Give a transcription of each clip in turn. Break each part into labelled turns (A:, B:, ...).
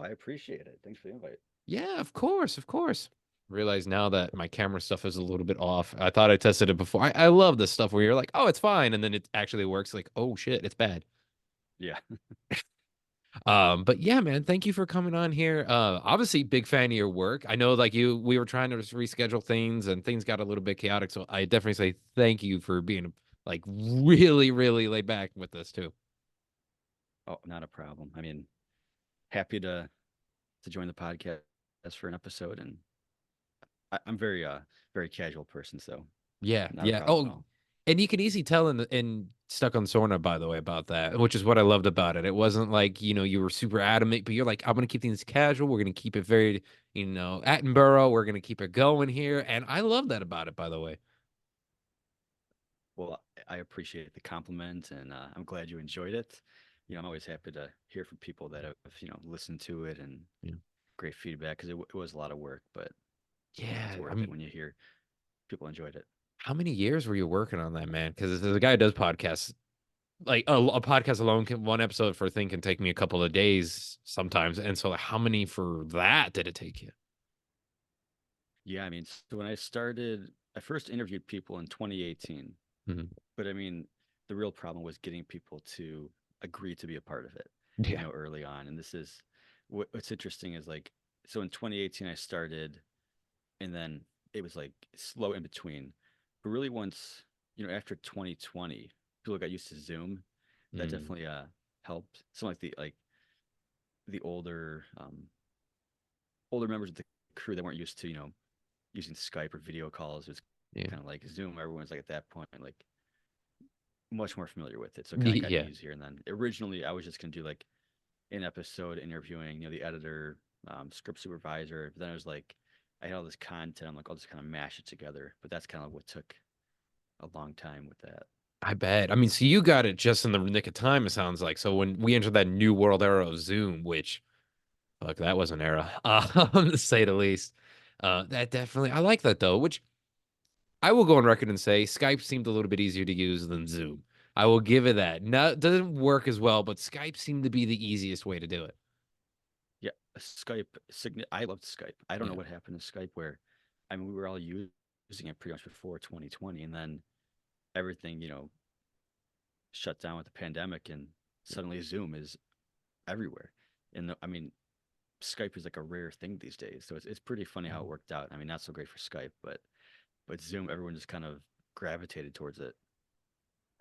A: I appreciate it. Thanks for the invite.
B: Yeah, of course, of course. Realize now that my camera stuff is a little bit off. I thought I tested it before. I love this stuff where you're like, oh, it's fine, and then it actually works. Like, oh shit, it's bad.
A: Yeah.
B: But yeah, man, thank you for coming on here. Obviously, big fan of your work. I know, like we were trying to reschedule things, and things got a little bit chaotic. So I definitely say thank you for being like really, really laid back with this too.
A: Oh, not a problem. I mean, happy to join the podcast for an episode, and I'm very casual person, so
B: Yeah,
A: not a
B: yeah.
A: problem at
B: Oh,
A: all.
B: and you can easily tell in Stuck on Sorna, by the way, about that, which is what I loved about it. It wasn't like, you were super adamant, but you're like, I'm gonna keep things casual. We're gonna keep it very, Attenborough. We're gonna keep it going here. And I love that about it, by the way.
A: Well, I appreciate the compliment, and I'm glad you enjoyed it. I'm always happy to hear from people that have listened to it and
B: Yeah.
A: great feedback because it was a lot of work, but it's
B: Yeah. I
A: worth it
B: mean,
A: when you hear people enjoyed it.
B: how many years were you working on that, man? Because the guy who does podcasts, like a podcast alone one episode for a thing can take me a couple of days sometimes. And so like, how many for that did it take you?
A: Yeah, I mean, so when I first interviewed people in 2018,
B: Mhm.
A: but I mean, the real problem was getting people to agree to be a part of it,
B: Yeah.
A: early on. And this is what's interesting is like, so in 2018, I started, and then it was like slow in between. But really, once, after 2020, people got used to Zoom. That
B: Mm.
A: definitely helped. Some like the older members of the crew that weren't used to, using Skype or video calls. It was
B: Yeah.
A: kind of like Zoom. Everyone's like at that point, like much more familiar with it. So it kind of got
B: Yeah.
A: easier. And then originally I was just gonna do like an episode interviewing, the editor, script supervisor. But then I was like, I had all this content. I'm like, I'll just kind of mash it together. But that's kind of what took a long time with that.
B: I bet. I mean, so you got it just in the nick of time, it sounds like. So when we entered that new world era of Zoom, which, fuck, that was an era, to say the least. That definitely, I like that though, which I will go on record and say Skype seemed a little bit easier to use than Zoom. I will give it that. No, it doesn't work as well, but Skype seemed to be the easiest way to do it.
A: Yeah, Skype. I loved Skype. I don't know
B: Yeah.
A: what happened to Skype where, I mean, we were all using it pretty much before 2020, and then everything, shut down with the pandemic, and suddenly Zoom is everywhere. And I mean, Skype is like a rare thing these days, so it's pretty funny how it worked out. I mean, not so great for Skype, but Zoom, everyone just kind of gravitated towards it.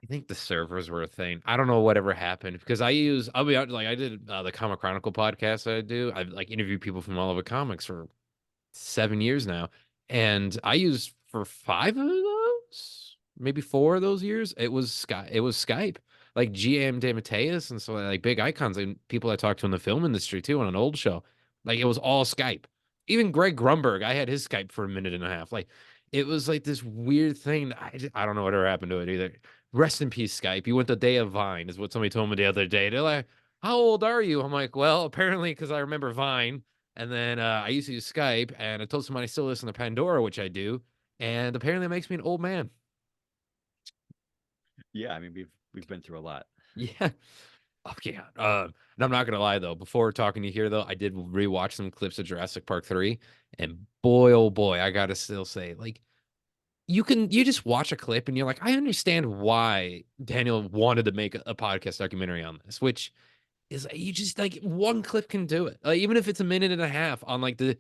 B: I think the servers were a thing. I don't know whatever happened because I'll be out, like I did the Comic Chronicle podcast that I do. I've like interviewed people from all over comics for 7 years now. And I used for five of those, maybe 4 of those years, it was Skype. Like GM DeMatteis and so like big icons and people I talked to in the film industry too on an old show. Like it was all Skype. Even Greg Grumberg, I had his Skype for a minute and a half. Like it was like this weird thing. I don't know whatever happened to it either. Rest in peace, Skype. You went the day of Vine, is what somebody told me the other day. They're like, how old are you? I'm like, well, apparently because I remember Vine. And then I used to use Skype, and I told someone I still listen to Pandora, which I do, and apparently it makes me an old man.
A: Yeah, I mean, we've been through a lot.
B: Yeah. Oh yeah. And I'm not gonna lie though. Before talking to you here though, I did rewatch some clips of Jurassic Park 3, and boy, oh boy, I gotta still say, like, you just watch a clip and you're like, I understand why Daniel wanted to make a podcast documentary on this, which is you just like one clip can do it. Like even if it's a minute and a half on like the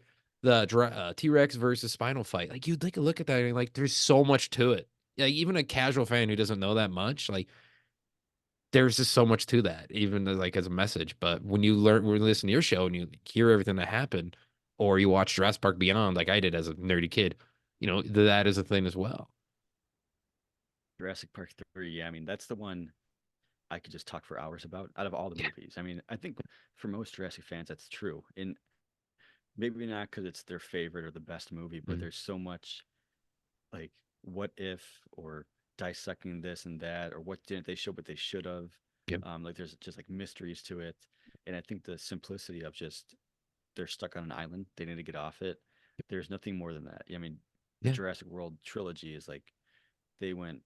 B: T-Rex versus Spinal fight, like you take a look at that and you're like there's so much to it. Like even a casual fan who doesn't know that much, like there's just so much to that, even like as a message. But when you listen to your show and you hear everything that happened, or you watch Jurassic Park Beyond, like I did as a nerdy kid, that is a thing as well.
A: Jurassic Park 3, yeah, I mean, that's the one I could just talk for hours about out of all the
B: Yeah.
A: movies. I mean, I think for most Jurassic fans, that's true. And maybe not because it's their favorite or the best movie, but
B: Mhm.
A: there's so much like what if or dissecting this and that, or what didn't they show, but they should have.
B: Yep.
A: Like there's just like mysteries to it. And I think the simplicity of just they're stuck on an island, they need to get off it. There's nothing more than that. I mean, the
B: Yeah.
A: Jurassic World trilogy is like they went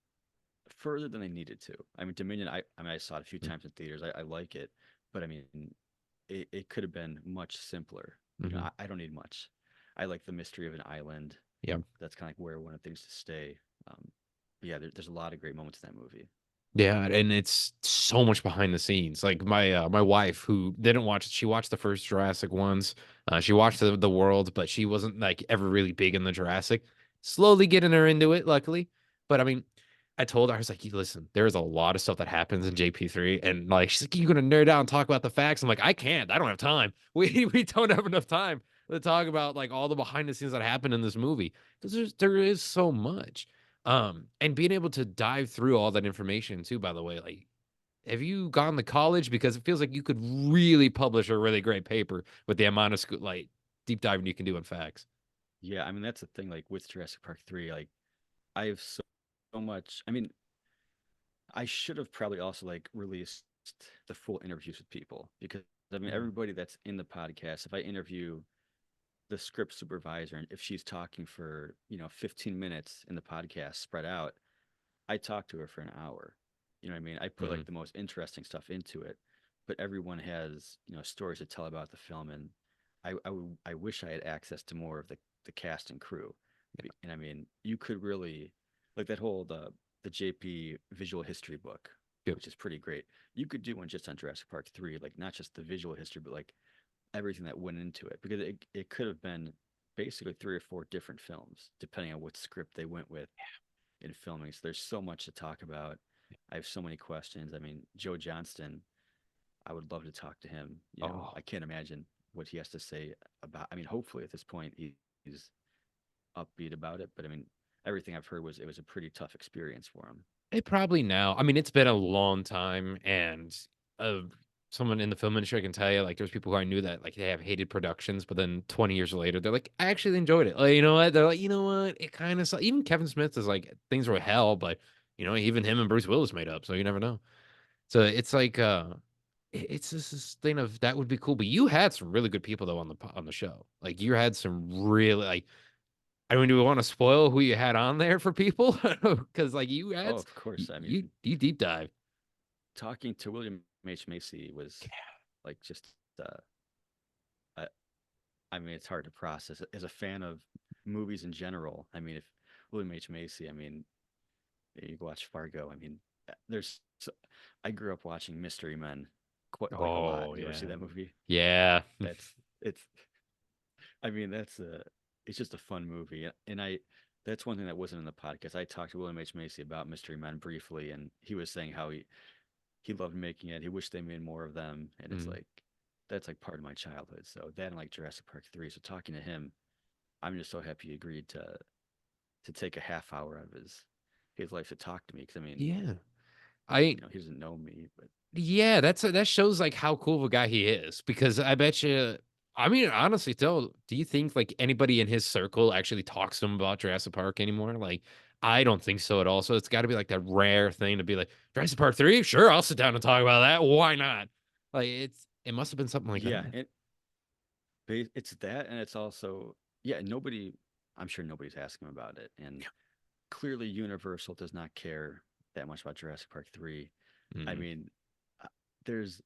A: further than they needed to. I mean, Dominion, I mean, I saw it a few
B: Mm.
A: times in theaters. I like it, but I mean, it could have been much simpler. You know,
B: Hmm.
A: I don't need much. I like the mystery of an island.
B: Yeah.
A: That's kind of like where I wanted things to stay. Um, but yeah, there's a lot of great moments in that movie.
B: Yeah, and it's so much behind the scenes. Like my wife who didn't watch it, she watched the first Jurassic ones. She watched the world, but she wasn't like ever really big in the Jurassic. Slowly getting her into it, luckily. But I mean, I told her, I was like, listen, there's a lot of stuff that happens in JP3. And like she's like, you're gonna nerd out and talk about the facts. I'm like, I can't. I don't have time. We don't have enough time to talk about like all the behind the scenes that happen in this movie. Because there is so much. And being able to dive through all that information too, by the way, like have you gone to college? Because it feels like you could really publish a really great paper with the amount of like deep diving you can do in facts.
A: Yeah, I mean that's the thing. Like with Jurassic Park 3, like I have so much. I mean, I should have probably also like released the full interviews with people because I mean
B: Mhm.
A: everybody that's in the podcast, if I interview the script supervisor and if she's talking for, 15 minutes in the podcast spread out, I talk to her for an hour. You know what I mean? I put
B: Mhm.
A: like the most interesting stuff into it, but everyone has, stories to tell about the film. And I wish I had access to more of the cast and crew. And I mean, you could really, like that whole, the JP visual history book,
B: Yep.
A: which is pretty great. You could do one just on Jurassic Park 3, like not just the visual history, but like everything that went into it because it could have been basically three or four different films depending on what script they went with in filming. So there's so much to talk about. I have so many questions. I mean, Joe Johnston, I would love to talk to him.
B: Oh,
A: I can't imagine what he has to say about. I mean, hopefully at this point he's upbeat about it. But I mean, everything I've heard was it was a pretty tough experience for him.
B: it probably now. I mean, it's been a long time, and uh, someone in the film industry can tell you, like, there's people who I knew that like they have hated productions, but then 20 years later, they're like, I actually enjoyed it. Like, you know what? They're like, you know what? It kind of even Kevin Smith is like things were hell, but even him and Bruce Willis made up, so you never know. So it's like it's just this thing of that would be cool. But you had some really good people though on the show. Like you had some really like I mean, do we want to spoil who you had on there for people? Because like you
A: Oh,
B: had
A: of course. I mean,
B: you deep dive.
A: talking to William H Macy was like just. I, I mean, it's hard to process as a fan of movies in general. I mean, if William H Macy, I mean, you watch Fargo. I mean, there's. I grew up watching Mystery Men, quite like a lot.
B: Oh
A: You ever see
B: yeah,
A: that movie?
B: yeah.
A: That's it's. I mean, it's just a fun movie, and I. That's one thing that wasn't in the podcast. I talked to William H Macy about Mystery Men briefly, and he was saying how he loved making it. He wished they made more of them, and it's
B: Mm.
A: like that's like part of my childhood. So that and like Jurassic Park 3. So talking to him, I'm just so happy he agreed to take a half hour of his life to talk to me because I mean,
B: Yeah. I
A: he doesn't know me, but
B: Yeah, that shows like how cool of a guy he is because I bet you I mean honestly though, do you think like anybody in his circle actually talks to him about Jurassic Park anymore? Like I don't think so at all. So it's got to be like that rare thing to be like Jurassic Park 3? Sure, I'll sit down and talk about that. Why not? Like it must have been something like
A: yeah,
B: that.
A: it's that, and it's also yeah, nobody. I'm sure nobody's asking him about it, and clearly Universal does not care that much about Jurassic Park 3. I
B: Mm,
A: mean, uh, there's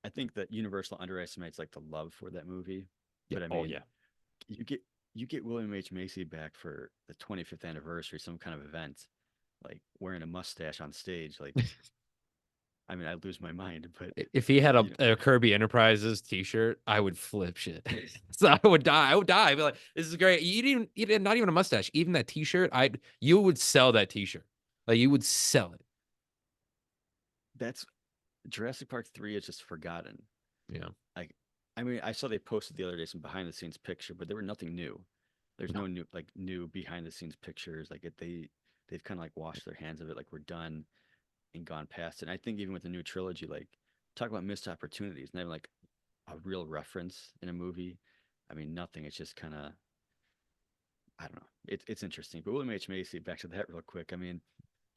A: I think that Universal underestimates like the love for that movie,
B: yeah.
A: but I
B: Oh
A: mean,
B: yeah.
A: you get you get William H Macy back for the 25th anniversary, some kind of event, like wearing a mustache on stage. Like, I mean, I lose my mind, but
B: If he had
A: you know,
B: a Kirby Enterprises t-shirt, I would flip shit. So I would die. I would die. I'd be like, this is great. You didn't not even a mustache. Even that t-shirt, you would sell that t-shirt. Like you would sell it.
A: that's Jurassic Park 3 is just forgotten.
B: Yeah.
A: Like, I mean, I saw they posted the other day some behind the scenes picture, but there were nothing new. There's
B: No.
A: no new behind the scenes pictures. Like they've kind of like washed their hands of it, like we're done and gone past it. And I think even with the new trilogy, like talk about missed opportunities and having like a real reference in a movie. I mean, nothing. It's just kind of I don't know. It's interesting. But William H Macy, back to that real quick. I mean,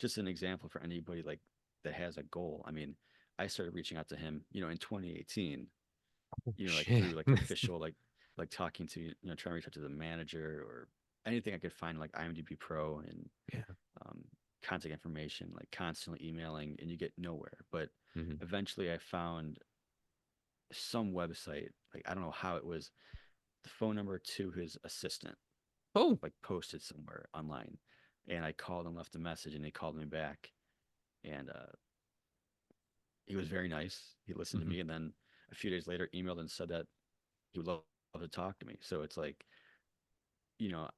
A: just an example for anybody like that has a goal. I mean, I started reaching out to him, in 2018, like
B: Shit.
A: through like official like talking to trying to reach out to the manager or anything I could find like IMDb Pro and
B: Yeah.
A: um, contact information, like constantly emailing, and you get nowhere. But
B: Hmm.
A: eventually, I found some website. Like I don't know how it was the phone number to his assistant,
B: Oh.
A: like posted somewhere online. And I called and left a message, and he called me back. And he was very nice. He listened to
B: Hmm.
A: me, and then a few days later, emailed and said that he would love to talk to me. So it's like, you know,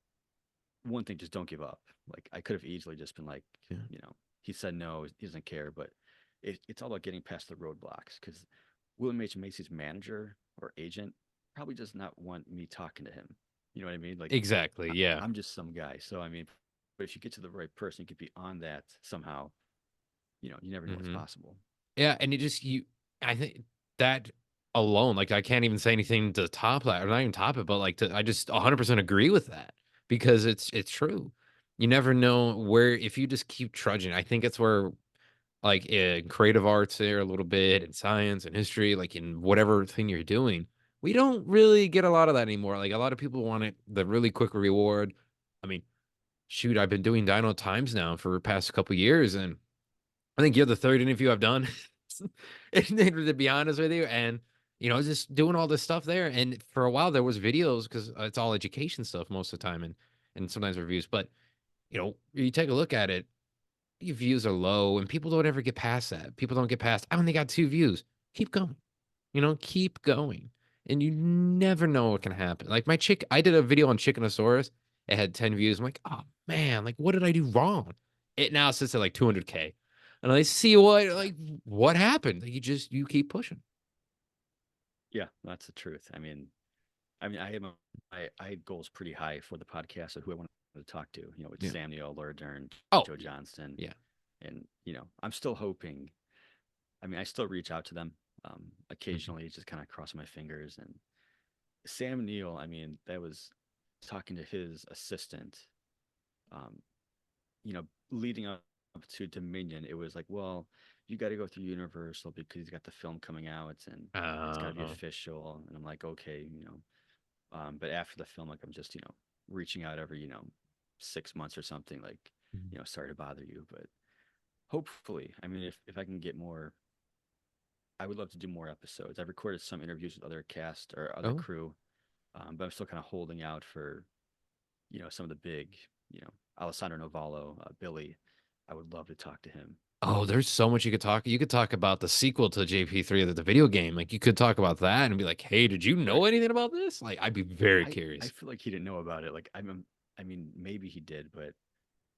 A: one thing, just don't give up. Like I could have easily just been like,
B: Yeah.
A: he said no, he doesn't care, but it's all about getting past the roadblocks because William H. Macy's manager or agent probably does not want me talking to him. You know what I mean? Like
B: Exactly.
A: I,
B: Yeah.
A: I'm just some guy. So I mean, but if you get to the right person, you could be on that somehow. You never know what's
B: Hmm.
A: possible.
B: Yeah, and I think that alone, like I can't even say anything to top that, or not even top it, but like I just 100% agree with that because it's true. You never know where if you just keep trudging. I think it's where like in creative arts there a little bit, in science and history, like in whatever thing you're doing, we don't really get a lot of that anymore. Like a lot of people want it the really quick reward. I mean, shoot, I've been doing Dino Times now for the past couple years, and I think you're the third interview I've done, and to be honest with you, and just doing all this stuff there. And for a while, there was videos because it's all education stuff most of the time, and sometimes reviews. But you take a look at it, your views are low, and people don't ever get past that. People don't get past. I only got 2 views. Keep going. Keep going. And you never know what can happen. Like I did a video on Chickenosaurus. It had 10 views. I'm like, oh man, like what did I do wrong? It now sits at like 200K. And I see
A: Yeah.
B: what happened. Like, you keep pushing.
A: Yeah, that's the truth. I mean, I had goals pretty high for the podcast of who I wanted to talk to. With
B: Yeah.
A: Samuel, Laura Dern,
B: Oh,
A: Joe Johnston,
B: yeah.
A: and I'm still hoping. I mean, I still reach out to them
B: Mhm.
A: occasionally, just kind of cross my fingers. And Sam Neill, I mean, that was talking to his assistant. Um, leading up to Dominion, it was like, well, you got to go through Universal because he's got the film coming out, and it's got to be
B: Uh,
A: official. And I'm like, okay. But after the film, like I'm just, reaching out every, 6 months or something, like,
B: mhm.
A: sorry to bother you, but hopefully, I mean, if I can get more, I would love to do more episodes. I've recorded some interviews with other cast or other
B: Oh,
A: crew, but I'm still kind of holding out for, some of the big, Alessandro Novallo, Billy. I would love to talk to him.
B: oh, there's so much you could talk. You could talk about the sequel to JP3, the video game. Like you could talk about that and be like, "Hey, did you know
A: Right.
B: anything about this?" Like I'd be very
A: I
B: curious.
A: feel like he didn't know about it. Like I mean, maybe he did, but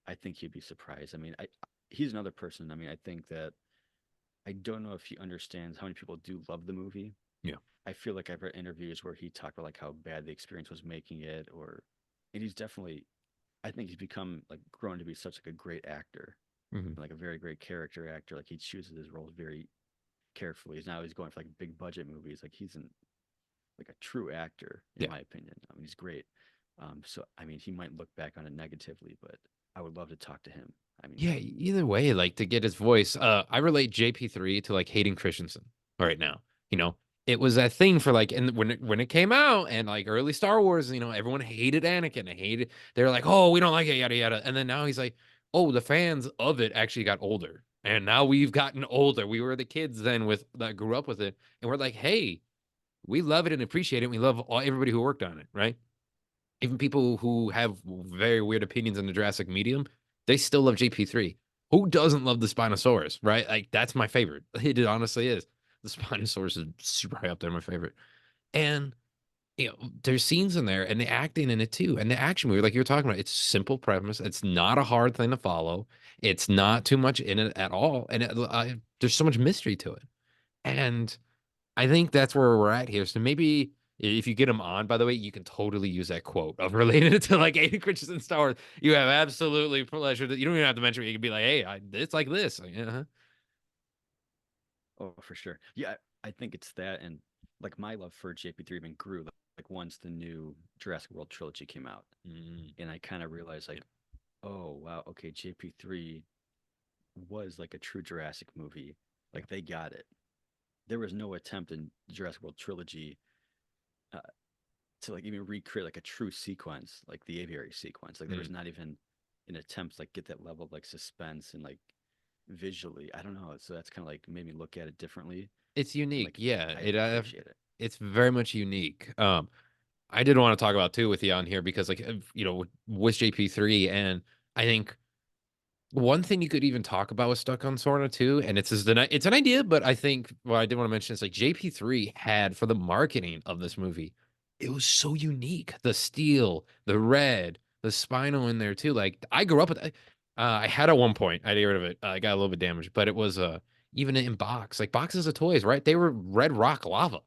A: I think he'd be surprised. I mean, he's another person. I mean, I think that I don't know if he understands how many people do love the movie.
B: Yeah.
A: I feel like I've read interviews where he talked about like how bad the experience was making it, and he's definitely, I think he's become like grown to be such like a great actor,
B: Hmm.
A: like a very great character actor. Like he chooses his roles very carefully. He's going for like big budget movies. Like he's like a true actor, in
B: Yeah.
A: my opinion. I mean, he's great. So I mean, he might look back on it negatively, but I would love to talk to him. I mean,
B: Yeah, either way, like to get his voice, I relate JP3 to like Hayden Christensen right now. You know, it was that thing for like, and when it came out and like early Star Wars, everyone hated Anakin. They're like, oh, we don't like it, yada yada. And then now he's like, oh, the fans of it actually got older, and now we've gotten older. We were the kids then with that grew up with it, and we're like, hey, we love it and appreciate it. We love everybody who worked on it, right? Even people who have very weird opinions on the Jurassic medium, they still love GP3. Who doesn't love the Spinosaurus, right? Like that's my favorite. It honestly is. The Spinosaurus is super high up there, my favorite. And there's scenes in there and the acting in it too. And the action movie, like you're talking about, it's simple premise. It's not a hard thing to follow. It's not too much in it at all. And there's so much mystery to it. And I think that's where we're at here. So maybe if you get him on, by the way, you can totally use that quote of related it to like Aiden Christensen Star Wars. You have absolutely pleasure. You don't even have to mention it. You can be like, hey, it's like this. Like, uh-huh.
A: oh, for sure. Yeah, I think it's that, and like my love for JP3 even grew like once the new Jurassic World trilogy came out,
B: Mm,
A: and I kind of realized
B: yeah.
A: like, oh wow, okay, JP3 was like a true Jurassic movie.
B: Yeah.
A: Like they got it. There was no attempt in Jurassic World trilogy uh, to like even recreate like a true sequence, like the aviary sequence. Like there was
B: Mm.
A: not even an attempt to like get that level of like suspense and like visually. I don't know. So that's kind of like made me look at it differently.
B: It's
A: And
B: unique.
A: like
B: Yeah,
A: I
B: it
A: appreciate it.
B: it's very much unique. I did want to talk about too with you on here because like with JP3 and I think one thing you could even talk about with Stuck on Sorna too, and it's an idea, but I think what I did want to mention is like JP3 had for the marketing of this movie, it was so unique. The steel, the red, the spinal in there too. Like I grew up with, I had at one point, I got rid of it. I got a little bit damaged, but it was even in box, like boxes of toys, right? They were red rock lava,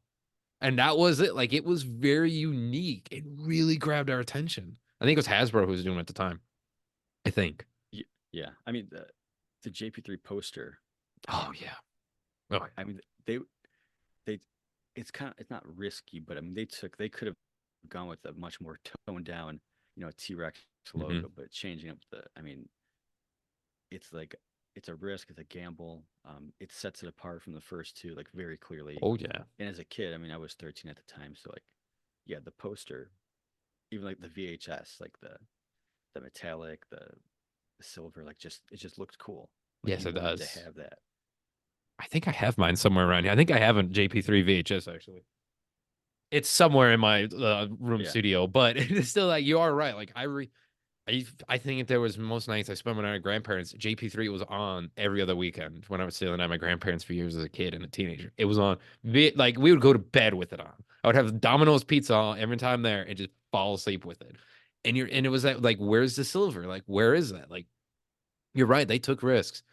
B: and that was it. Like it was very unique. It really grabbed our attention. I think it was Hasbro who was doing it at the time. I think.
A: Yeah, I mean the JP3 poster.
B: Oh yeah. Oh
A: I mean they it's kind of it's not risky, but I mean they could have gone with a much more toned down, T-Rex
B: yeah.
A: logo, but changing up the I mean it's like it's a risk, it's a gamble. It sets it apart from the first two like very clearly.
B: Oh yeah.
A: And as a kid, I mean I was 13 at the time, so like yeah, the poster, even like the VHS, like the metallic, the silver, like just it just looked cool. Like
B: Yes,
A: you
B: it
A: wanted to
B: does.
A: have that.
B: I think I have mine somewhere around here. I think I have a JP3 VHS actually. It's somewhere in my room
A: Yeah.
B: studio, but it's still like you are right. Like I think if there was most nights I spent with my grandparents, JP3 was on every other weekend when I was staying at my grandparents for years as a kid and a teenager. It was on. Like we would go to bed with it on. I would have Domino's pizza on every time there and just fall asleep with it. And it was that like, where's the silver? Like, where is that? Like, you're right. They took risks.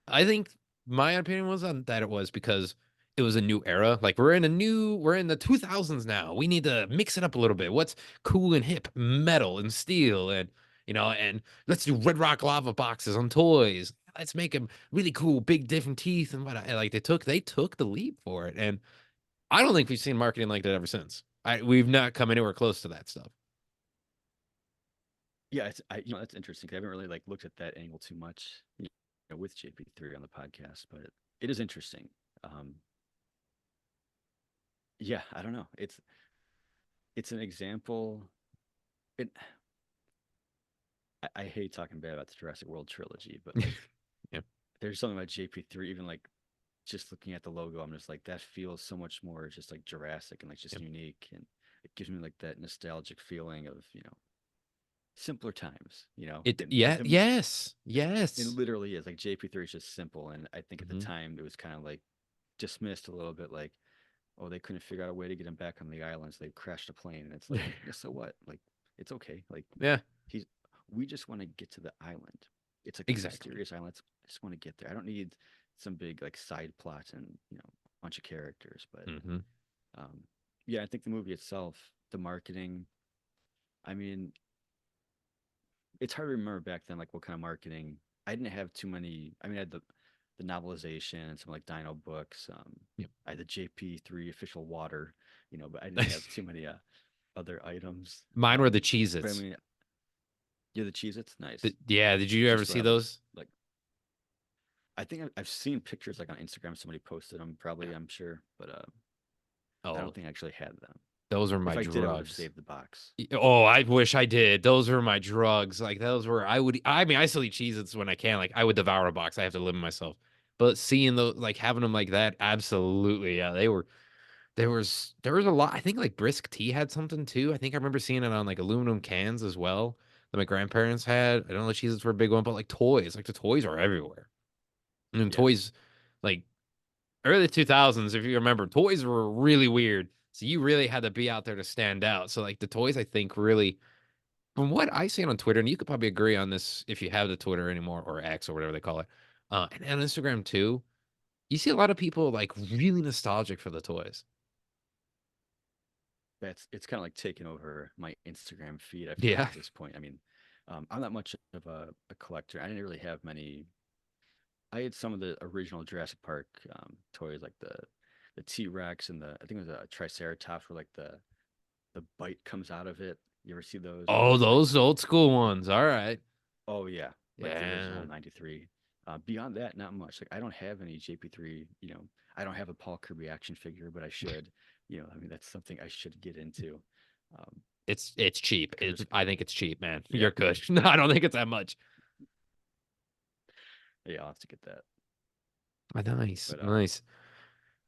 B: I think my opinion was on that it was because it was a new era. Like we're in the 2000s now. We need to mix it up a little bit. What's cool and hip? Metal and steel and and let's do red rock lava boxes on toys. Let's make them really cool, big different teeth and what like they took the leap for it. And I don't think we've seen marketing like that ever since. We've not come anywhere close to that stuff.
A: Yeah, that's interesting. 'Cause I haven't really like looked at that angle too much, with JP3 on the podcast, but it is interesting. Um, yeah, I don't know. It's an example. It I hate talking bad about the Jurassic World trilogy, but like
B: Yeah.
A: there's something about JP3, even like just looking at the logo, I'm just like that feels so much more just like Jurassic and like just
B: Yep.
A: unique, and it gives me like that nostalgic feeling of simpler times,
B: Yeah,
A: the
B: yes.
A: it
B: Yes.
A: literally is like JP3 is just simple, and I think at the
B: Hmm.
A: time it was kind of like dismissed a little bit, like, oh, they couldn't figure out a way to get him back on the island, so they crashed a plane, and it's like, yeah, so what? Like, it's okay. Like,
B: Yeah,
A: he's we just want to get to the island. It's like a
B: exactly.
A: mysterious island. I just want to get there. I don't need some big like side plot and bunch of characters, but
B: Hmm.
A: um, yeah, I think the movie itself, the marketing. I mean, it's hard to remember back then, like what kind of marketing. I didn't have too many. I mean, I had the novelization and some like Dino books.
B: Yep.
A: I had the JP3 official water, but I didn't have too many other items.
B: Mine were the
A: But I
B: Cheez-Its.
A: mean, yeah, the Cheez Its, nice.
B: Yeah, did you ever
A: Just
B: see
A: whatever.
B: those?
A: Like, I think I've seen pictures like on Instagram. Somebody posted them, probably, I'm sure, but I
B: Oh,
A: don't think I actually had them.
B: those are
A: If
B: my
A: I did, I would have
B: drugs.
A: saved the box.
B: Oh, I wish I did. Those were my drugs. Like those were I mean, I still eat Cheez-Its when I can. Like I would devour a box. I have to limit myself. But seeing those like having them like that, absolutely. Yeah, there was a lot. I think like Brisk Tea had something too. I think I remember seeing it on like aluminum cans as well that my grandparents had. I don't know Cheez-Its were a big one, but like toys. Like the toys are everywhere. And
A: Yeah,
B: toys like early 2000s, if you remember, toys were really weird. So you really had to be out there to stand out. So like the toys, I think really, from what I see on Twitter, and you could probably agree on this if you have the Twitter anymore or X or whatever they call it, and on Instagram too, you see a lot of people like really nostalgic for the toys.
A: it's kind of like taking over my Instagram feed. I feel like
B: Yeah.
A: at this point. I mean, I'm not much of a collector. I didn't really have many. I had some of the original Jurassic Park toys, like the T Rex and I think it was a Triceratops, where like the bite comes out of it. You ever see those? Where
B: Oh,
A: it's like,
B: those old school ones. All right.
A: oh yeah, like the original
B: Yeah.
A: '93. Beyond that, not much. Like I don't have any JP3. I don't have a Paul Kirby action figure, but I should. I mean that's something I should get into. Um,
B: It's cheap.
A: because there's
B: I think it's cheap, man.
A: yeah,
B: You're good. No, I don't think it's that much.
A: yeah, I'll have to get that.
B: Nice,
A: But
B: nice.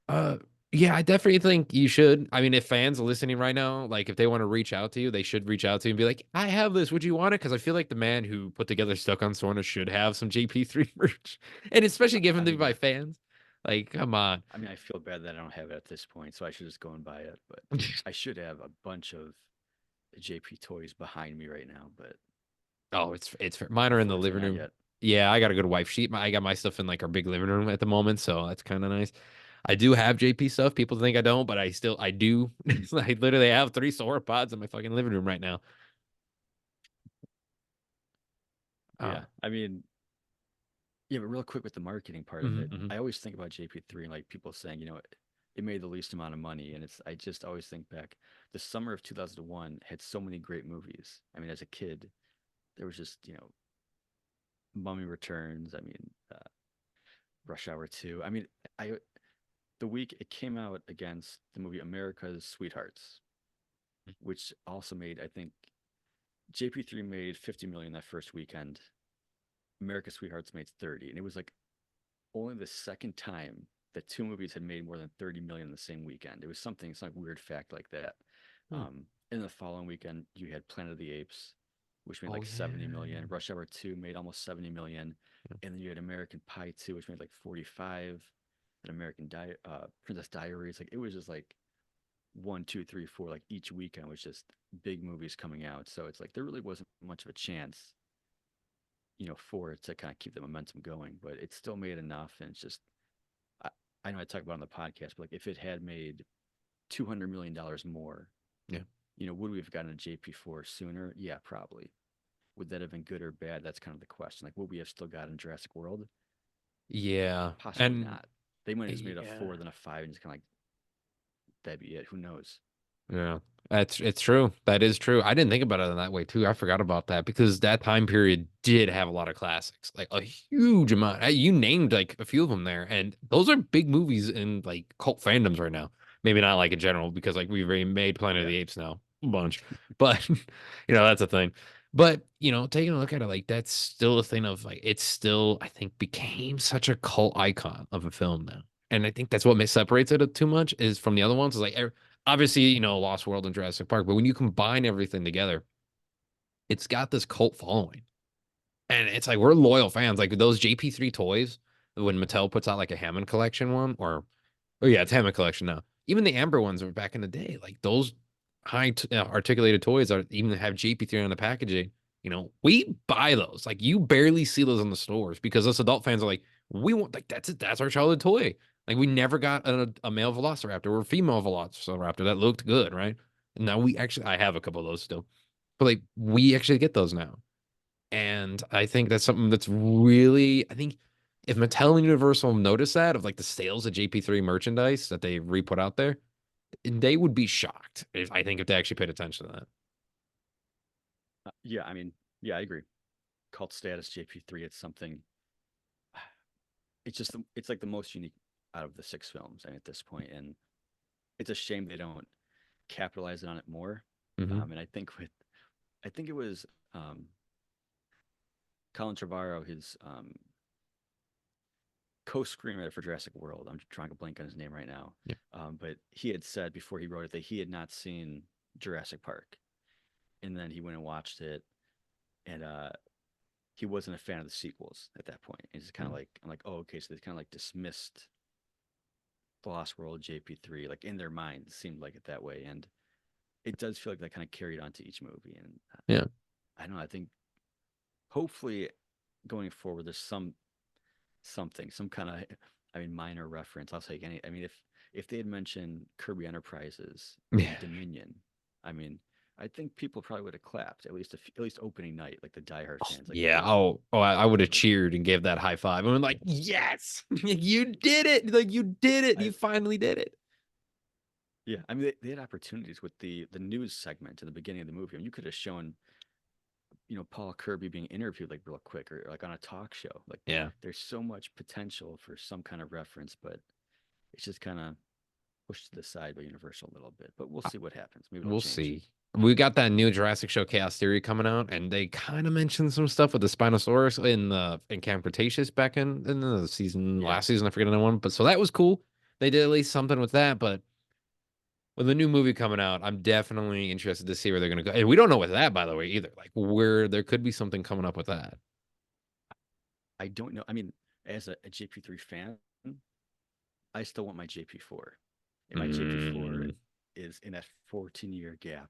B: Uh, yeah, I definitely think you should. I mean, if fans are listening right now, like if they want to reach out to you, they should reach out to you and be like, "I have this. Would you want it?" Because I feel like the man who put together Stuck on Sorna should have some JP3 merch, and especially given
A: I
B: to me
A: mean,
B: by fans. Like, come on.
A: I mean, I feel bad that I don't have it at this point, so I should just go and buy it. But I should have a bunch of JP toys behind me right now, but
B: Oh, mine are in the living
A: unfortunately not
B: room.
A: yet.
B: Yeah, I got a good wife sheet. I got my stuff in like our big living room at the moment, so that's kind of nice. I do have JP stuff. People think I don't, but I do. I literally have three solar pods in my fucking living room right now. Uh,
A: Yeah, I mean, yeah, but real quick with the marketing part of
B: mhm,
A: it,
B: mhm.
A: I always think about JP3 and like people saying, it made the least amount of money, and I just always think back, the summer of 2001 had so many great movies. I mean, as a kid, there was just Mummy Returns. I mean, Rush Hour 2. I mean, I the week it came out against the movie America's Sweethearts, which also made, I think, JP3 made 50 million that first weekend. America's Sweethearts made 30, and it was like only the second time that two movies had made more than 30 million in the same weekend. It was some weird fact like that.
B: Hmm.
A: In the following weekend, you had Planet of the Apes, which made
B: Oh
A: like
B: yeah.
A: 70 million. Rush Hour 2 made almost 70 million.
B: Yeah.
A: And then you had American Pie 2, which made like 45. And Princess Diaries. Like it was just like one, two, three, four, like each weekend was just big movies coming out. So it's like there really wasn't much of a chance, for it to kind of keep the momentum going, but it still made enough. And it's just, I, I know I talk about it on the podcast, but like if it had made $200 million more,
B: Yeah.
A: would we have gotten a JP4 sooner? Yeah, probably. Would that have been good or bad? That's kind of the question. Like, would we have still gotten Jurassic World?
B: Yeah.
A: Possibly
B: And
A: not. They might have just made a
B: yeah.
A: four, then a five, and just kind of like that'd be it. Who knows?
B: Yeah. It's true. That is true. I didn't think about it in that way too. I forgot about that because that time period did have a lot of classics, like a huge amount. You named like a few of them there, and those are big movies in like cult fandoms right now. Maybe not like in general because like we've already made Planet of
A: Yeah.
B: the Apes now a bunch, but that's a thing. But taking a look at it, like that's still a thing of like it's still I think became such a cult icon of a film now, and I think that's what separates it too much is from the other ones. Is like obviously, Lost World and Jurassic Park, but when you combine everything together, it's got this cult following. And it's like we're loyal fans. Like those JP3 toys, when Mattel puts out like a Hammond collection one, or oh yeah, it's Hammond collection now. Even the Amber ones were back in the day. Like those articulated toys are even have JP3 on the packaging. We buy those. Like you barely see those in the stores because us adult fans are like, we want like that's it. That's our childhood toy. Like we never got a male Velociraptor or a female Velociraptor that looked good, right? And now I have a couple of those still, but like we actually get those now. And I think that's something that's really, I think if Mattel and Universal notice that of like the sales of JP3 merchandise that they re-put out there, they would be shocked if they actually paid attention to that.
A: Yeah. I mean, yeah, I agree. Cult status JP3. It's something. It's like the most unique out of the six films. I mean, at this point, and it's a shame they don't capitalize on it more.
B: Hmm.
A: And I think it was um, Colin Trevorrow, his co-screenwriter for Jurassic World. I'm trying to blank on his name right now,
B: Yeah.
A: but he had said before he wrote it that he had not seen Jurassic Park, and then he went and watched it, and he wasn't a fan of the sequels at that point. It's kind of like I'm like, oh, okay, so they kind of like dismissed the Lost World JP3, like in their minds, seemed like it that way, and it does feel like that kind of carried on to each movie, and
B: Yeah.
A: I don't know. I think hopefully going forward, there's some kind of, I mean, minor reference. I'll take any. I mean, if they had mentioned Kirby Enterprises
B: Yeah.
A: and Dominion, I mean, I think people probably would have clapped at least opening night, like the diehard fans, like,
B: Yeah.
A: wow,
B: I would have
A: like
B: cheered and gave that high five. I'm like, yes, you did it. Like you did it.
A: I
B: You finally did it.
A: yeah. I mean, they had opportunities with the news segment in the beginning of the movie. I mean, you could have shown Paul Kirby being interviewed like real quick or like on a talk show. Like
B: Yeah.
A: there's so much potential for some kind of reference, but it's just kind of pushed to the side by Universal a little bit. But we'll
B: Uh,
A: see what happens. Maybe it'll
B: We'll
A: change.
B: see. We got that new Jurassic Show Chaos Theory coming out, and they kind of mentioned some stuff with the Spinosaurus in Camp Cretaceous back in the season
A: Yeah,
B: last season. I forget another one, but so that was cool. they did at least something with that. But with the new movie coming out, I'm definitely interested to see where they're gonna go. And we don't know with that, by the way, either. Like where there could be something coming up with that.
A: I don't know. I mean, as a JP3 fan, I still want my JP4. And my JP4
B: Mm,
A: is in that 14-year gap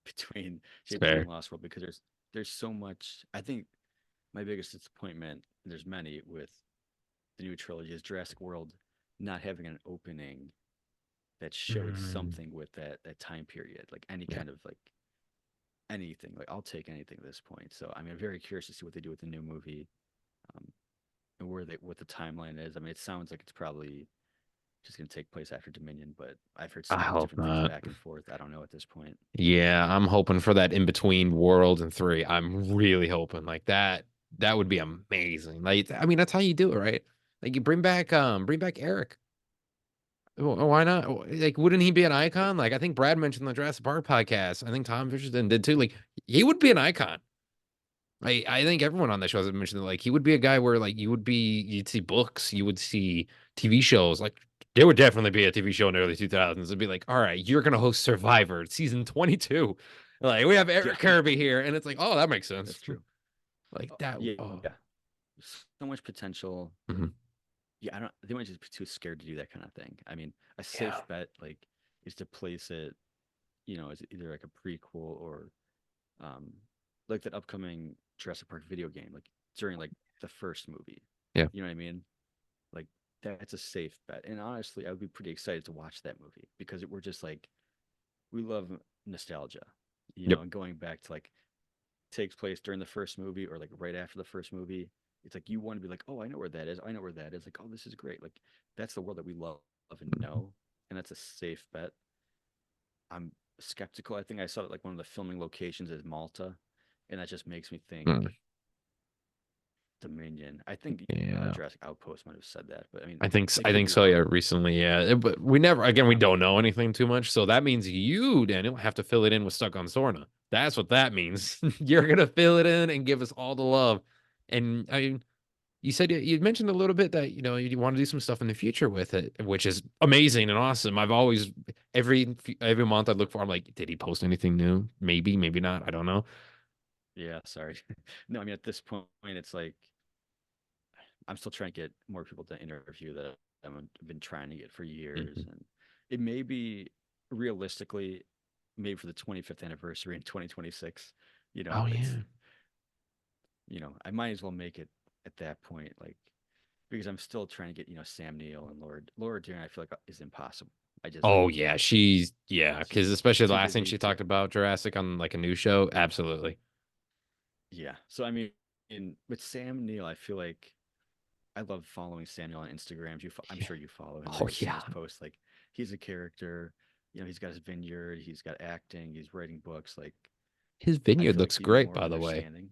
A: between
B: it's
A: JP3
B: fair.
A: and Lost World because there's so much. I think my biggest disappointment, and there's many with the new trilogy, is Jurassic World not having an opening that showed
B: Mm,
A: something with that time period, like any
B: yeah.
A: kind of like anything. Like I'll take anything at this point. So I mean, I'm very curious to see what they do with the new movie, um, and what the timeline is. I mean, it sounds like it's probably just going to take place after Dominion, but I've heard so
B: I
A: many
B: hope
A: different things
B: not.
A: back and forth. I don't know at this point.
B: Yeah, I'm hoping for that in between World and 3. I'm really hoping like that. That would be amazing. Like, I mean, that's how you do it, right? Like you bring back Eric. Why not? Like, wouldn't he be an icon? Like, I think Brad mentioned the Jurassic Park podcast. I think Tom Fisherton did too. Like, he would be an icon. I think everyone on that show has mentioned that, like, he would be a guy where, like, you'd see books, you would see TV shows. Like, there would definitely be a TV show in the early 2000s. It'd be like, all right, you're going to host Survivor season 22. Like, we have
A: Yeah,
B: Eric Kirby here. And it's like, oh, that makes sense.
A: that's true.
B: Like, that.
A: Yeah,
B: Oh.
A: yeah, so much potential.
B: Mhm.
A: Yeah, I don't. They might just be too scared to do that kind of thing. I mean, a
B: Yeah.
A: safe bet like is to place it, as either like a prequel or um like that upcoming Jurassic Park video game, like during like the first movie.
B: Yeah.
A: You know what I mean? Like that's a safe bet. And honestly, I would be pretty excited to watch that movie because we're just like we love nostalgia,
B: Yep.
A: and going back to like takes place during the first movie or like right after the first movie. It's like you want to be like, oh, I know where that is. I know where that is. Like, oh, this is great. Like that's the world that we love and know, and that's a safe bet. I'm skeptical. I think I saw that like one of the filming locations is Malta, and that just makes me think
B: Mm.
A: Dominion. I think
B: Yeah.
A: Jurassic Outpost might have said that, but I mean, it
B: I
A: could
B: think
A: be
B: so. Yeah,
A: wrong.
B: recently, yeah. But we never again we
A: I'm
B: don't know anything too much, so that means you, Daniel, have to fill it in with Stuck on Sorna. That's what that means. You're gonna fill it in and give us all the love. And you said you mentioned a little bit that you want to do some stuff in the future with it, which is amazing and awesome. I've always every month I look for. I'm like, did he post anything new? Maybe, maybe not. I don't know.
A: yeah, sorry. No, I mean at this point, it's like I'm still trying to get more people to interview that I've been trying to get for years,
B: Mhm.
A: and it may be realistically maybe for the 25th anniversary in 2026.
B: Oh
A: It's
B: yeah.
A: I might as well make it at that point, like because I'm still trying to get Sam Neill and Laura Dern. I feel like is impossible. I just
B: Oh yeah, yeah,
A: she's
B: because especially the
A: too
B: last thing
A: busy
B: she
A: to
B: talked about Jurassic on like a new show. Absolutely.
A: yeah. So I mean, with Sam Neill, I feel like I love following Samuel on Instagram. I'm
B: Yeah.
A: sure you follow him or
B: Oh
A: you've seen
B: yeah.
A: his posts. Like he's a character. He's got his vineyard. He's got acting. He's writing books. Like
B: His
A: I
B: vineyard
A: feel like
B: looks
A: he'd be
B: great,
A: more
B: by the way.
A: understanding.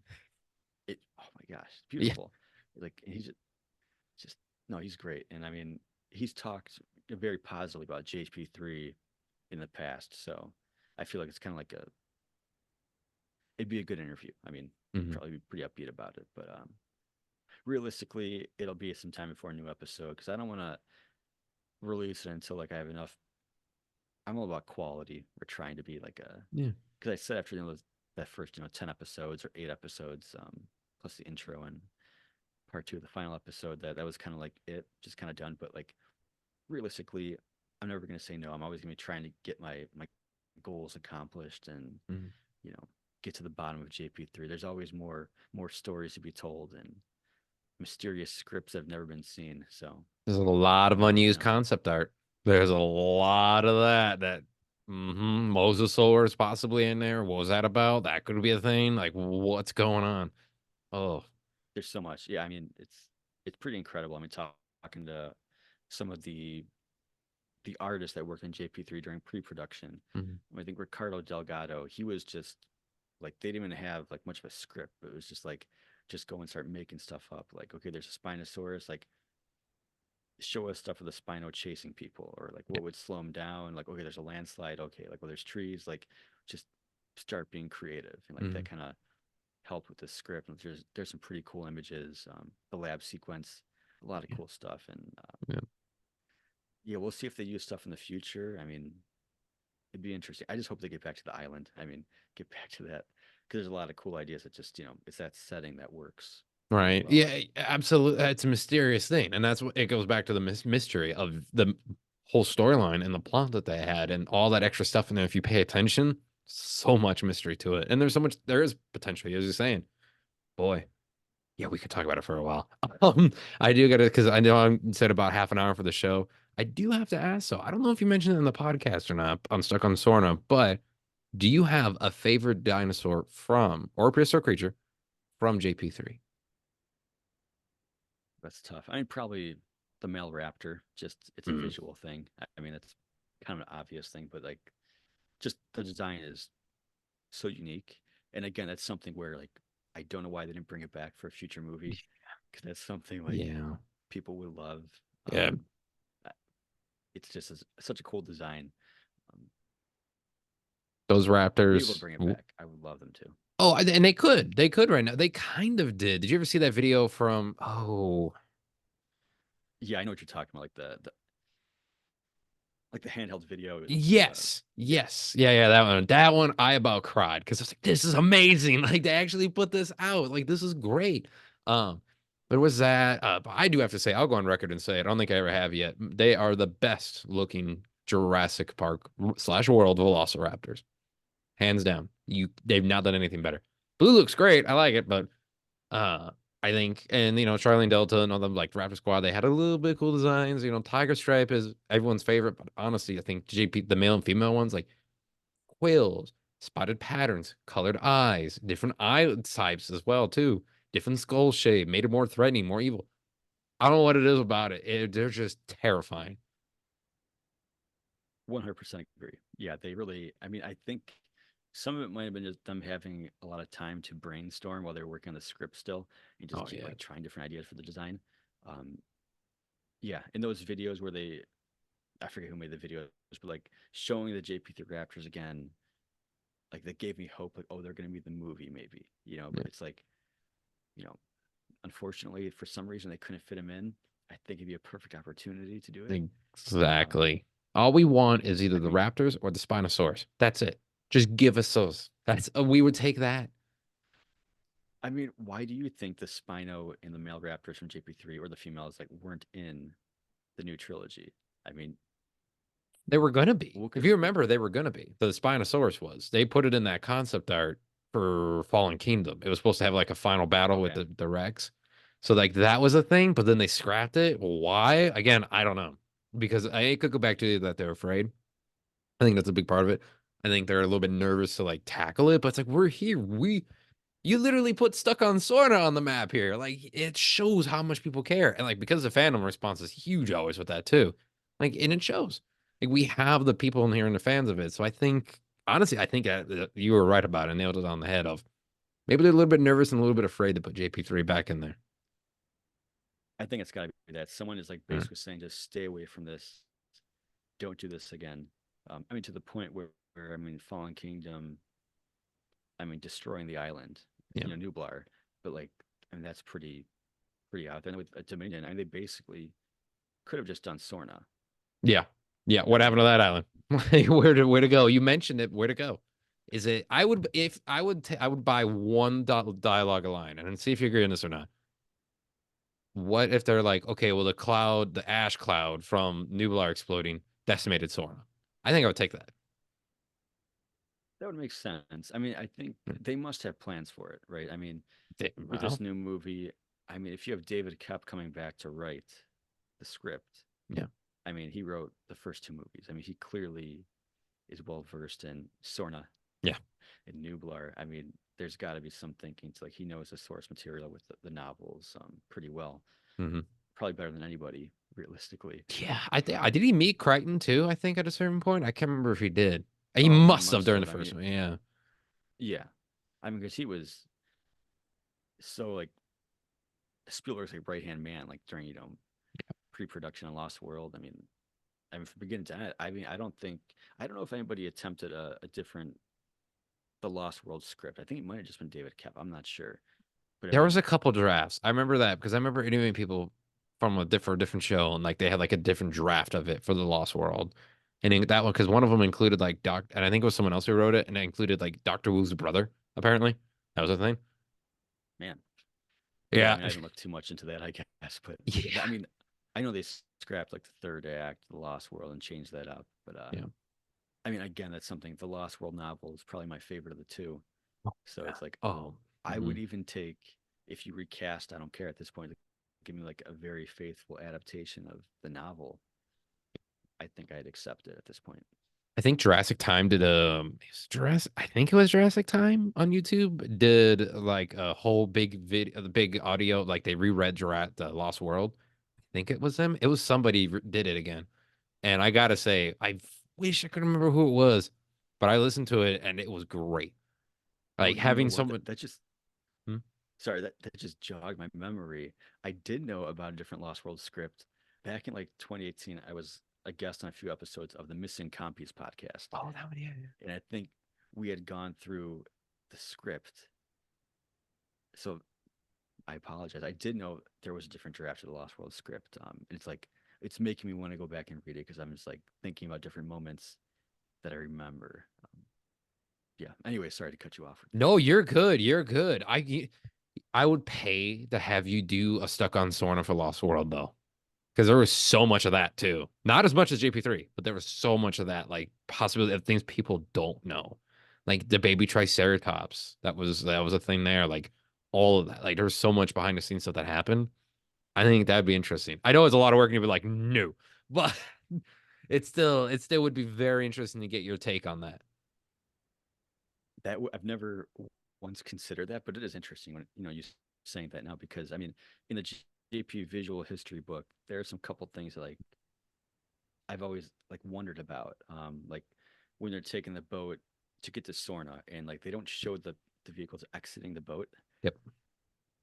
A: Oh my gosh, it's
B: Yeah.
A: beautiful. Like he's just no, he's great. And I mean, he's talked very positively about JP3 in the past. So I feel like it's kind of like it'd be a good interview. I mean, he'd
B: Mhm.
A: probably be pretty upbeat about it, but realistically, it'll be some time before a new episode because I don't want to release it until like I have enough. I'm all about quality. We're trying to be like a
B: Yeah.
A: because I said after that first 10 episodes or 8 episodes, plus the intro and part two of the final episode, that was kind of like it, just kind of done. But like realistically, I'm never gonna say no. I'm always gonna be trying to get my goals accomplished and
B: Mhm.
A: you know get to the bottom of JP3. There's always more stories to be told and mysterious scripts that have never been seen. So
B: There's a lot of
A: you
B: unused
A: know,
B: concept art. There's a lot of that Mosasaur is possibly in there. What was that about? That could be a thing. Like, what's going on? Oh.
A: there's so much. Yeah, I mean, it's pretty incredible. I mean, talking to some of the artists that worked in JP3 during pre-production.
B: Mhm.
A: I think Ricardo Delgado, he was just like they didn't even have like much of a script, but it was just like just go and start making stuff up. Like, okay, there's a Spinosaurus, like show us stuff of the Spino chasing people, or like
B: Yeah.
A: what would slow them down. Like, okay, there's a landslide. Okay, like well, there's trees. Like, just start being creative, and like that
B: Mhm.
A: kind of helped with the script. And there's some pretty cool images. The lab sequence, a lot of
B: Yeah.
A: cool stuff, and
B: Yeah.
A: yeah, we'll see if they use stuff in the future. I mean, it'd be interesting. I just hope they get back to the island. I mean, get back to that because there's a lot of cool ideas that just it's that setting that works really
B: Right.
A: well.
B: Yeah, absolutely. It's a mysterious thing. And that's what it goes back to the mystery of the whole storyline and the plot that they had and all that extra stuff in there. If you pay attention, so much mystery to it. And there's so much, there is potential, as you're saying. Boy, yeah, we could talk about it for a while. I do gotta, because I know I said about half an hour for the show. I do have to ask, so I don't know if you mentioned it in the podcast or not. I'm stuck on Sorna, but do you have a favorite dinosaur from, or prehistoric creature from JP3?
A: That's tough. I mean, probably the male raptor. Just it's a
B: Mm,
A: visual thing. I mean, it's kind of an obvious thing, but like, just the design is so unique. And again, that's something where like I don't know why they didn't bring it back for a future movie because that's something like
B: yeah.
A: people would love.
B: Yeah.
A: I- it's just such a cool design. Um,
B: Those
A: maybe they'll
B: Raptors.
A: bring it back. I would love them to.
B: Oh, and they could. They could right now. They kind of did. Did you ever see that video from, oh,
A: Yeah, I know what you're talking about. Like the handheld video.
B: yes.
A: Yeah,
B: Yes. Yeah, yeah, that one. That one I about cried because I was like, this is amazing. Like they actually put this out. Like this is great. Um, but was that but I do have to say, I'll go on record and say I don't think I ever have yet. They are the best looking Jurassic Park slash World Velociraptors. Hands down. They've not done anything better. Blue looks great. I like it, but Uh, I think, and Charlie and Delta and all them like Raptor Squad, they had a little bit of cool designs. Tiger Stripe is everyone's favorite, but honestly, I think JP, the male and female ones, like quills, spotted patterns, colored eyes, different eye types as well, too. Different skull shape, made it more threatening, more evil. I don't know what it is about it. They're just terrifying.
A: 100% agree. Yeah, they really. I mean, I think some of it might have been just them having a lot of time to brainstorm while they're working on the script still, and just
B: Oh
A: keep
B: yeah.
A: like trying different ideas for the design. Um, yeah, in those videos where I forget who made the videos, but like showing the JP3 Raptors again, like that gave me hope. Like, oh, they're going to be the movie, maybe,
B: Yeah.
A: But it's like, you know, unfortunately, for some reason, they couldn't fit him in. I think it'd be a perfect opportunity to do it. Um,
B: Exactly. All we want is either
A: I
B: the
A: mean,
B: Raptors or the Spinosaurus. That's it. Just give us those. That's we would take that.
A: why do you think the Spino and the male Raptors from JP3 or the females like weren't in the new trilogy? I mean,
B: They were gonna be.
A: what
B: If
A: could
B: you remember, they were gonna be. The Spinosaurus was. They put it in that concept art for Fallen Kingdom. It was supposed to have like a final battle with
A: okay.
B: the Rex. So like that was a thing, but then they scrapped it. Why? Again, I don't know. Because it could go back to that they're afraid. I think that's a big part of it. I think they're a little bit nervous to like tackle it, but it's like we're here. You literally put stuck on Sorna on the map here. Like it shows how much people care. And like because the fandom response is huge always with that too. Like and it shows. Like we have the people in here and the fans of it. So I think honestly, I think you were right about it, nailed it on the head of maybe they're a little bit nervous and a little bit afraid to put JP3 back in there.
A: I think it's got to be that someone is like
B: Yeah.
A: basically saying, just stay away from this. Don't do this again. To the point where Fallen Kingdom, destroying the island,
B: Yeah.
A: Nublar, but like, that's pretty out there. And with Dominion, they basically could have just done Sorna.
B: Yeah. Yeah.
A: I
B: What happened to
A: mean,
B: that island? Like, where to go? You mentioned it. Where to go? Is it I would if I would buy one dialogue line and then see if you agree on this or not. What if they're like, okay, well, the ash cloud from Nublar exploding decimated Sora? I think I would take that.
A: that would make sense. I think they must have plans for it, right? With this
B: Well,
A: new movie, if you have David Koepp coming back to write the script,
B: yeah,
A: he wrote the first two movies. He clearly is well versed in Sorna
B: yeah.
A: and Nublar. There's got to be some thinking to like he knows the source material with the novels pretty well,
B: Hmm.
A: probably better than anybody, realistically.
B: Yeah, I think I
A: Um,
B: did he meet Crichton too, I think at a certain point. I can't remember if he did. He
A: oh, he
B: must have
A: must
B: during the
A: have.
B: first one. Yeah.
A: Yeah, because he was so like Spielberg's like right hand man, like during pre-production on Lost World. From beginning to end, I don't know if anybody attempted a different the Lost World script. I think it might have just been David Koepp. I'm not sure, but
B: There was a couple drafts. I remember that because I remember interviewing people from a different show, and like they had like a different draft of it for the Lost World. And in that one, because one of them included like and I think it was someone else who wrote it, and it included like Doctor Wu's brother, apparently. That was a thing.
A: Man. Yeah, I
B: Yeah.
A: mean, I haven't looked too much into that, I guess, but
B: Yeah.
A: I mean, I know they scrapped like the third act, The Lost World, and changed that up. But
B: Yeah.
A: I mean, again, that's something. The Lost World novel is probably my favorite of the two.
B: Oh,
A: So
B: yeah.
A: it's like
B: Oh.
A: I would
B: Mhm.
A: even take if you recast. I don't care at this point. Give me like a very faithful adaptation of the novel. I think I'd accept it at this point.
B: I think Jurassic Time did Jurassic I think it was Jurassic Time on YouTube did like a whole big video, the big audio, like they reread Jurassic the Lost World. I think it was them. It was somebody did it again. And I gotta say, I wish I could remember who it was, but I listened to it and it was great.
A: Oh,
B: Like
A: you know
B: having
A: what?
B: someone.
A: That just
B: Hmm?
A: sorry, that just jogged my memory. I did know about a different Lost World script. Back in like 2018, I was a guest on a few episodes of the Missing Compies podcast.
B: Oh, that one, yeah, yeah.
A: And I think we had gone through the script. So I apologize. I did know there was a different draft of the Lost World script. And it's like, it's making me want to go back and read it because I'm just like thinking about different moments that I remember. Yeah. Anyway, sorry to cut you off with that.
B: No, you're good. You're good. I would pay to have you do a Stuck on Sorna for Lost World though. Because there was so much of that too. Not as much as JP3, but there was so much of that, like possibility of things people don't know. Like the baby triceratops. That was a thing there. Like all of that. Like there's so much behind the scenes stuff that happened. I think that'd be interesting. I know it's a lot of work and you'd be like, no. But it still would be very interesting to get your take on that.
A: I've never once considered that, but it is interesting when you saying that now because I mean, in the JP visual history book, there are some couple things that like I've always like wondered about. Like when they're taking the boat to get to Sorna, and like they don't show the vehicles exiting the boat.
B: Yep.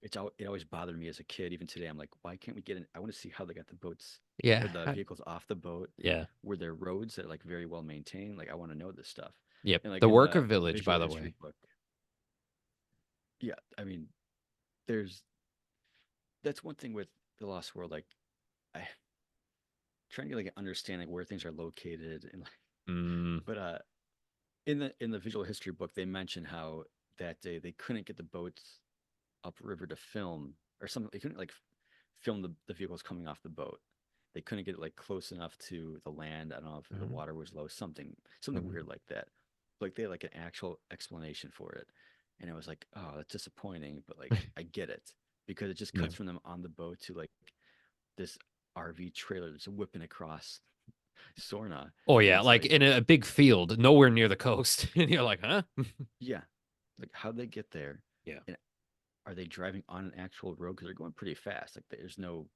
A: It always bothered me as a kid. Even today, I'm like, why can't we get in? I want to see how they got the boats
B: Yeah.
A: or the vehicles off the boat.
B: Yeah.
A: Were there roads that are like very well maintained? Like I want to know this stuff.
B: Yep.
A: And like
B: The
A: in
B: worker
A: the
B: village,
A: visual
B: by the
A: history
B: way.
A: book, yeah, I mean, there's that's one thing with the Lost World. Like I trying to get like an understanding where things are located and like,
B: Mm,
A: but in the visual history book, they mention how that day they couldn't get the boats upriver to film or something. They couldn't like film the vehicles coming off the boat. They couldn't get it like close enough to the land. I don't know if the
B: mhm,
A: water was low, something
B: mhm.
A: weird like that. Like they had like an actual explanation for it. And I was like, oh, that's disappointing, but like I get it because it just
B: Yeah.
A: cuts from them on the boat to like this RV trailer that's whipping across Sorna.
B: Oh
A: And
B: yeah,
A: it's
B: like
A: like,
B: in a big field, nowhere near the coast. And you're like, huh?
A: yeah, like how'd they get there?
B: Yeah.
A: And are they driving on an actual road? Because they're going pretty fast. Like there's no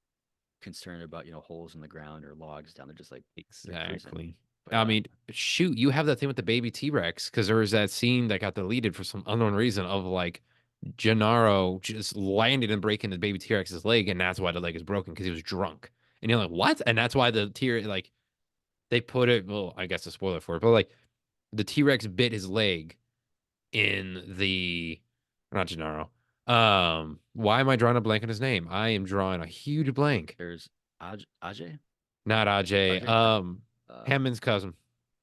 A: concern about holes in the ground or logs down. They're just like they're cruising.
B: Exactly.
A: But
B: I mean, shoot, you have that thing with the baby T-Rex because there was that scene that got deleted for some unknown reason of like Gennaro just landing and breaking the baby T-Rex's leg, and that's why the leg is broken because he was drunk. And you're like, what? And that's why the T like they put it. Well, I guess a spoiler for it, but like the T-Rex bit his leg in the not Gennaro. Why am I drawing a blank on his name? I am drawing a huge blank.
A: there's Ajay,
B: Not Ajay.
A: Ajay.
B: Hammond's cousin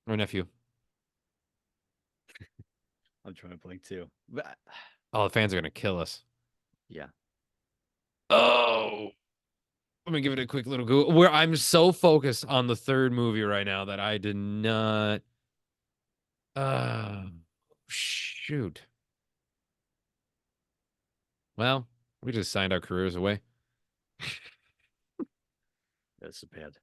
B: or nephew.
A: I'm trying to blank too. But
B: Oh, the fans are gonna kill us.
A: yeah,
B: Oh, let me give it a quick little Google. Where I'm so focused on the third movie right now that I did not. Uh, shoot. Well, we just signed our careers away.
A: that's bad.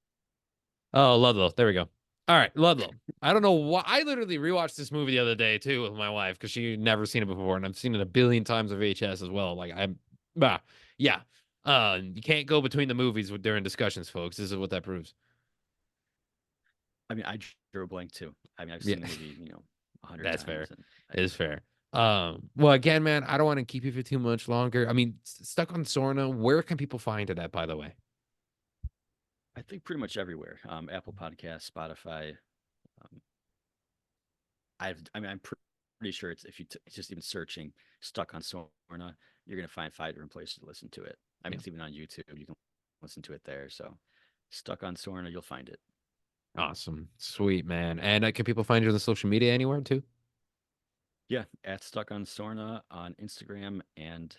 B: Oh, Ludlow. There we go. All right, Ludlow. I don't know why. I literally rewatched this movie the other day too with my wife because she'd never seen it before, and I've seen it a billion times of VHS as well. Like yeah. You can't go between the movies during discussions, folks. This is what that proves.
A: I mean, I drew a blank too. I mean, I've
B: Yeah,
A: seen the movie, 100
B: that's fair.
A: times, and
B: It is fair. Well, again, man, I don't want to keep you for too much longer. I mean, stuck on Sorna. Where can people find it at? By the way.
A: I think pretty much everywhere. Apple Podcasts, Spotify. Um, I mean, pretty sure it's if it's just even searching "stuck on Sorna," you're gonna find 5 different places to listen to it. I mean,
B: Yeah.
A: it's even on YouTube. You can listen to it there. So stuck on Sorna, you'll find it.
B: Awesome. Sweet, man. And can people find you on the social media anywhere too?
A: Yeah, at Stuck on Sorna on Instagram and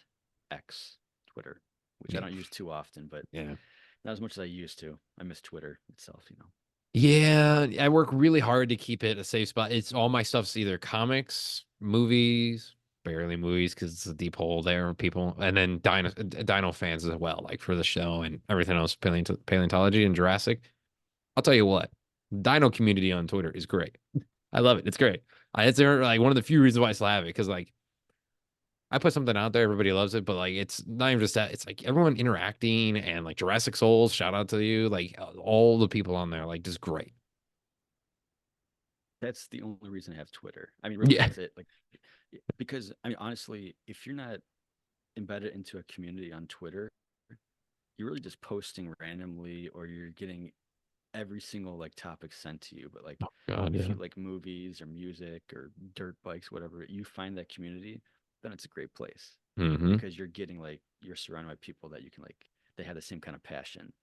A: X, Twitter, which I
B: Yeah.
A: don't use too often, but
B: Yeah.
A: not as much as I used to. I miss Twitter itself.
B: Yeah, I work really hard to keep it a safe spot. It's all my stuff's either comics, movies, barely movies because it's a deep hole there, people, and then dino fans as well, like for the show and everything else, paleontology and Jurassic. I'll tell you what, dino community on Twitter is great. I love it. It's great. It's like one of the few reasons why I still have it because like I put something out there, everybody loves it, but like it's not even just that. It's like everyone interacting and like Jurassic Souls, shout out to you, like all the people on there, like just great.
A: That's the only reason I have Twitter. I mean, really,
B: Yeah.
A: that's it. Like, because I mean, honestly, if you're not embedded into a community on Twitter, you're really just posting randomly, or you're getting every single like topic sent to you. But like,
B: God,
A: if
B: yeah.
A: you like movies or music or dirt bikes, whatever, you find that community, then it's a great place
B: Mm-hmm.
A: because you're surrounded by people that you can like, they have the same kind of passion,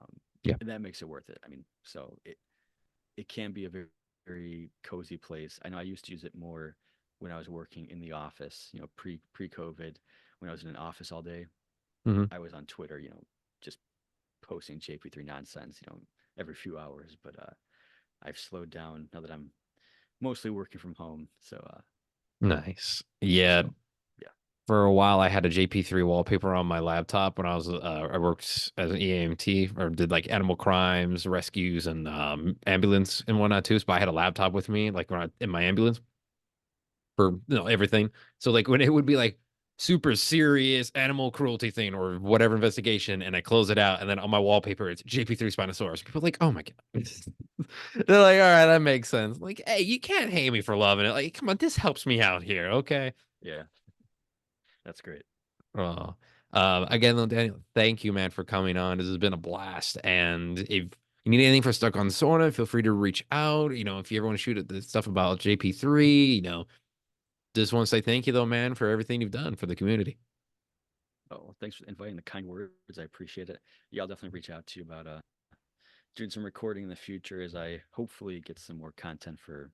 A: um,
B: Yeah.
A: and that makes it worth it. I mean, so it can be a very, very cozy place. I know I used to use it more when I was working in the office, pre COVID, when I was in an office all day.
B: Mm-hmm.
A: I was on Twitter, just posting JP3 nonsense, every few hours. But I've slowed down now that I'm mostly working from home.
B: Nice. Yeah.
A: So yeah,
B: For a while, I had a JP3 wallpaper on my laptop when I worked as an EAMT or did like animal crimes, rescues, and ambulance and whatnot too. So I had a laptop with me, like when I in my ambulance for everything. So like when it would be like super serious animal cruelty thing or whatever investigation, and I close it out, and then on my wallpaper it's JP3 Spinosaurus. People are like, oh my god. They're like, all right, that makes sense. Like, hey, you can't hate me for loving it. Like, come on, this helps me out here, okay?
A: yeah, that's great.
B: Oh, again, though, Daniel, thank you, man, for coming on. This has been a blast. And if you need anything for Stuck on Sorna, feel free to reach out. If you ever want to shoot at the stuff about JP3, just want to say thank you, though, man, for everything you've done for the community.
A: Oh, well, thanks for inviting the kind words. I appreciate it. Yeah, I'll definitely reach out to you about doing some recording in the future as I hopefully get some more content for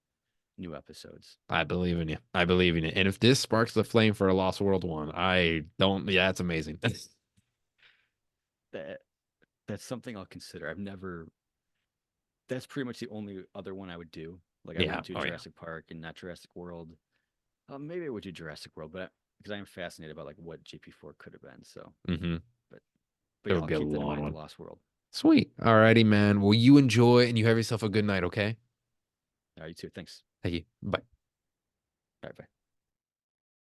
A: new episodes.
B: I believe in you. I believe in you. And if this sparks the flame for a Lost World one, I don't. Yeah, it's amazing.
A: That that's something I'll consider. I've never. That's pretty much the only other one I would do. Like I
B: Yeah.
A: wouldn't do
B: Oh, yeah.
A: Jurassic Park and not Jurassic World. Maybe I would do Jurassic World, but because I am fascinated about like what GP4 could have been.
B: Mm-hmm.
A: But
B: It
A: yeah,
B: would
A: I'll
B: be a
A: keep that in
B: long
A: mind. The
B: one.
A: Lost World.
B: Sweet. All righty, man. Well, you enjoy and you have yourself a good night, okay?
A: All right, you too. Thanks.
B: Thank you. Bye.